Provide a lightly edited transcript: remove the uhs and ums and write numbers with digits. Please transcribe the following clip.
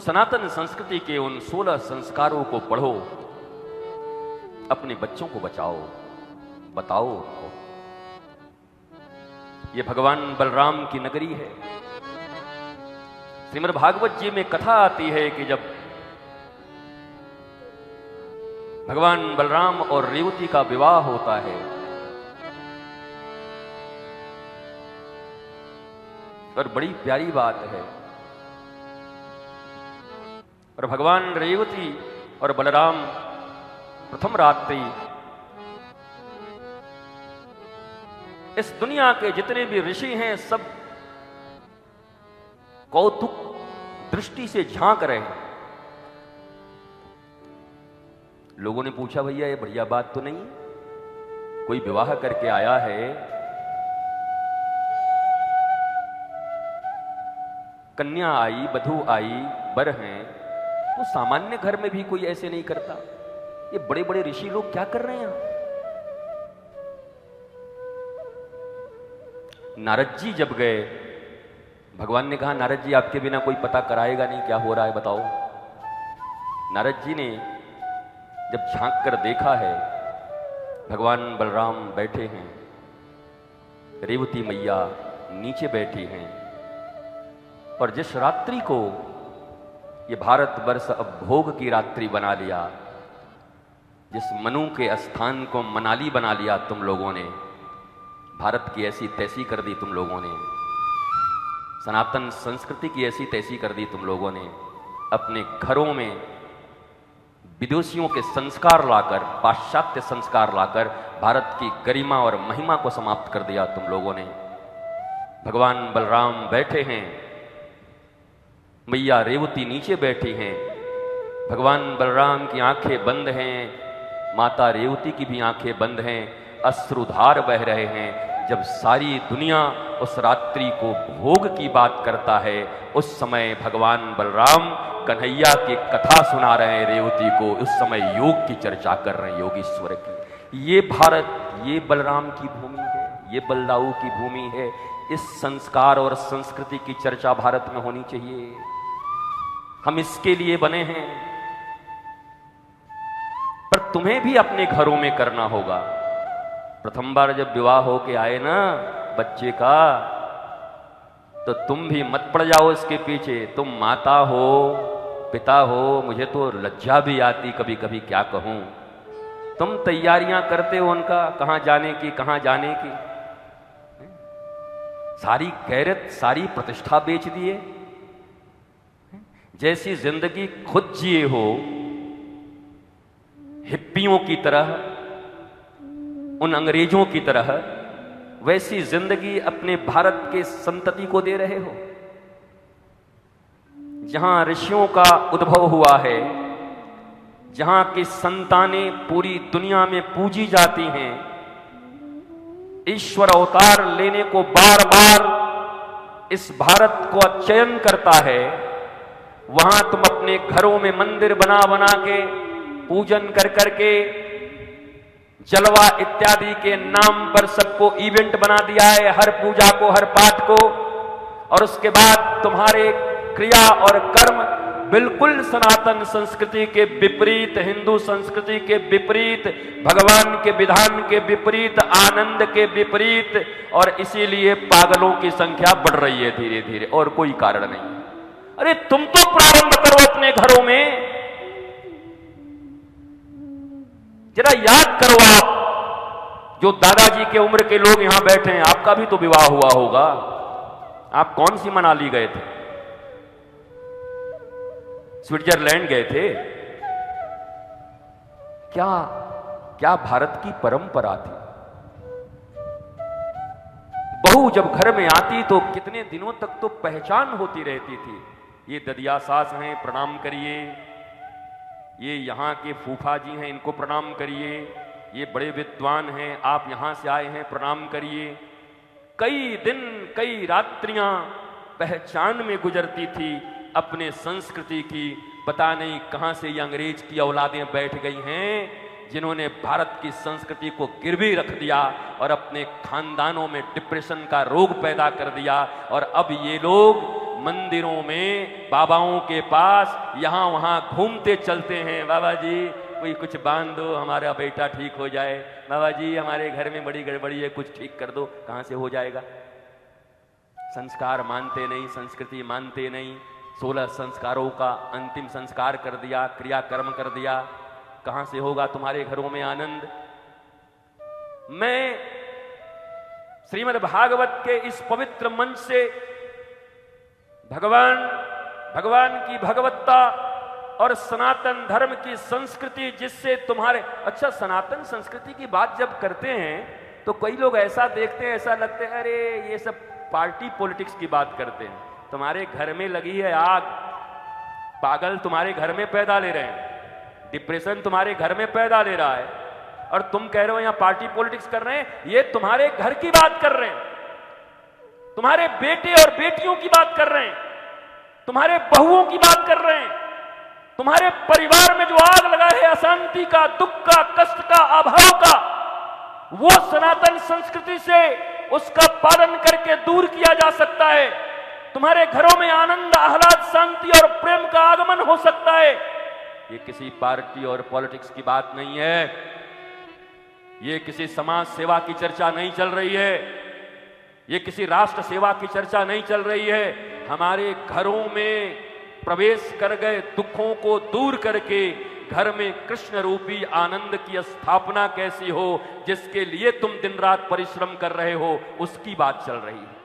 सनातन संस्कृति के उन 16 संस्कारों को पढ़ो, अपने बच्चों को बचाओ, बताओ उनको। ये भगवान बलराम की नगरी है। श्रीमद् भागवत जी में कथा आती है कि जब भगवान बलराम और रेवती का विवाह होता है, और बड़ी प्यारी बात है, और भगवान रेवती और बलराम प्रथम रात्रि इस दुनिया के जितने भी ऋषि हैं सब कौतुक दृष्टि से झांक रहे हैं। लोगों ने पूछा, भैया ये बढ़िया बात तो नहीं, कोई विवाह करके आया है, कन्या आई, वधू आई, वर हैं, तो सामान्य घर में भी कोई ऐसे नहीं करता। ये बड़े बड़े ऋषि लोग क्या कर रहे हैं? नारद जी जब गए, भगवान ने कहा, नारद जी आपके बिना कोई पता कराएगा नहीं क्या हो रहा है, बताओ। नारद जी ने जब झांक कर देखा है, भगवान बलराम बैठे हैं, रेवती मैया नीचे बैठी हैं, और जिस रात्रि को ये भारतवर्ष अब भोग की रात्रि बना लिया, जिस मनु के स्थान को मनाली बना लिया तुम लोगों ने, भारत की ऐसी तैसी कर दी तुम लोगों ने, सनातन संस्कृति की ऐसी तैसी कर दी तुम लोगों ने, अपने घरों में विदेशियों के संस्कार लाकर, पाश्चात्य संस्कार लाकर भारत की गरिमा और महिमा को समाप्त कर दिया तुम लोगों ने। भगवान बलराम बैठे हैं, मैया रेवती नीचे बैठी हैं, भगवान बलराम की आंखें बंद हैं, माता रेवती की भी आंखें बंद हैं, अश्रुधार बह रहे हैं। जब सारी दुनिया उस रात्रि को भोग की बात करता है, उस समय भगवान बलराम कन्हैया की कथा सुना रहे हैं रेवती को, उस समय योग की चर्चा कर रहे हैं, योगीश्वर की। ये भारत, ये बलराम की भूमि है, ये बलदाऊ की भूमि है। इस संस्कार और संस्कृति की चर्चा भारत में होनी चाहिए। हम इसके लिए बने हैं, पर तुम्हें भी अपने घरों में करना होगा। प्रथम बार जब विवाह होके आए ना बच्चे का, तो तुम भी मत पड़ जाओ इसके पीछे। तुम माता हो, पिता हो, मुझे तो लज्जा भी आती कभी कभी, क्या कहूं। तुम तैयारियां करते हो उनका, कहां जाने की, कहां जाने की, सारी गैरत, सारी प्रतिष्ठा बेच दिए। जैसी जिंदगी खुद जिए हो हिप्पियों की तरह, उन अंग्रेजों की तरह, वैसी जिंदगी अपने भारत के संतति को दे रहे हो। जहां ऋषियों का उद्भव हुआ है, जहां की संतानें पूरी दुनिया में पूजी जाती हैं, ईश्वर अवतार लेने को बार बार इस भारत को चयन करता है, वहां तुम अपने घरों में मंदिर बना बना के, पूजन कर करके, जलवा इत्यादि के नाम पर सबको इवेंट बना दिया है, हर पूजा को, हर पाठ को। और उसके बाद तुम्हारे क्रिया और कर्म बिल्कुल सनातन संस्कृति के विपरीत, हिंदू संस्कृति के विपरीत, भगवान के विधान के विपरीत, आनंद के विपरीत। और इसीलिए पागलों की संख्या बढ़ रही है धीरे धीरे, और कोई कारण नहीं। अरे तुम तो प्रारंभ करो अपने घरों में। जरा याद करो, आप जो दादाजी के उम्र के लोग यहां बैठे हैं, आपका भी तो विवाह हुआ होगा। आप कौन सी मनाली गए थे? स्विट्जरलैंड गए थे? क्या क्या भारत की परंपरा थी। बहू जब घर में आती तो कितने दिनों तक तो पहचान होती रहती थी। ये ददिया सास हैं, प्रणाम करिए। ये यहाँ के फूफा जी हैं, इनको प्रणाम करिए। ये बड़े विद्वान हैं, आप यहाँ से आए हैं, प्रणाम करिए। कई दिन, कई रात्रियां पहचान में गुजरती थी अपने संस्कृति की। पता नहीं कहां से ये अंग्रेज की औलादें बैठ गई हैं जिन्होंने भारत की संस्कृति को गिरवी रख दिया और अपने खानदानों में डिप्रेशन का रोग पैदा कर दिया। और अब ये लोग मंदिरों में बाबाओं के पास यहां वहां घूमते चलते हैं। बाबा जी कोई कुछ बांध दो, हमारा बेटा ठीक हो जाए। बाबा जी हमारे घर में बड़ी गड़बड़ी है, कुछ ठीक कर दो। कहां से हो जाएगा? संस्कार मानते नहीं, संस्कृति मानते नहीं। 16 संस्कारों का अंतिम संस्कार कर दिया, क्रियाकर्म कर दिया। कहां से होगा तुम्हारे घरों में आनंद? मैं श्रीमद् भागवत के इस पवित्र मंच से भगवान की भगवत्ता और सनातन धर्म की संस्कृति, जिससे तुम्हारे अच्छा सनातन संस्कृति की बात जब करते हैं तो कई लोग ऐसा देखते हैं, ऐसा लगता है अरे ये सब पार्टी पॉलिटिक्स की बात करते हैं। तुम्हारे घर में लगी है आग, पागल तुम्हारे घर में पैदा ले रहे हैं, डिप्रेशन तुम्हारे घर में पैदा ले रहा है, और तुम कह रहे हो यहां पार्टी पॉलिटिक्स कर रहे हैं। ये तुम्हारे घर की बात कर रहे हैं, तुम्हारे बेटे और बेटियों की बात कर रहे हैं, तुम्हारे बहुओं की बात कर रहे हैं। तुम्हारे परिवार में जो आग लगा है अशांति का, दुख का, कष्ट का, अभाव का, वो सनातन संस्कृति से उसका पालन करके दूर किया जा सकता है। तुम्हारे घरों में आनंद, आह्लाद, शांति और प्रेम का आगमन हो सकता है। ये किसी पार्टी और पॉलिटिक्स की बात नहीं है, ये किसी समाज सेवा की चर्चा नहीं चल रही है, ये किसी राष्ट्र सेवा की चर्चा नहीं चल रही है। हमारे घरों में प्रवेश कर गए दुखों को दूर करके घर में कृष्ण रूपी आनंद की स्थापना कैसी हो, जिसके लिए तुम दिन रात परिश्रम कर रहे हो, उसकी बात चल रही है।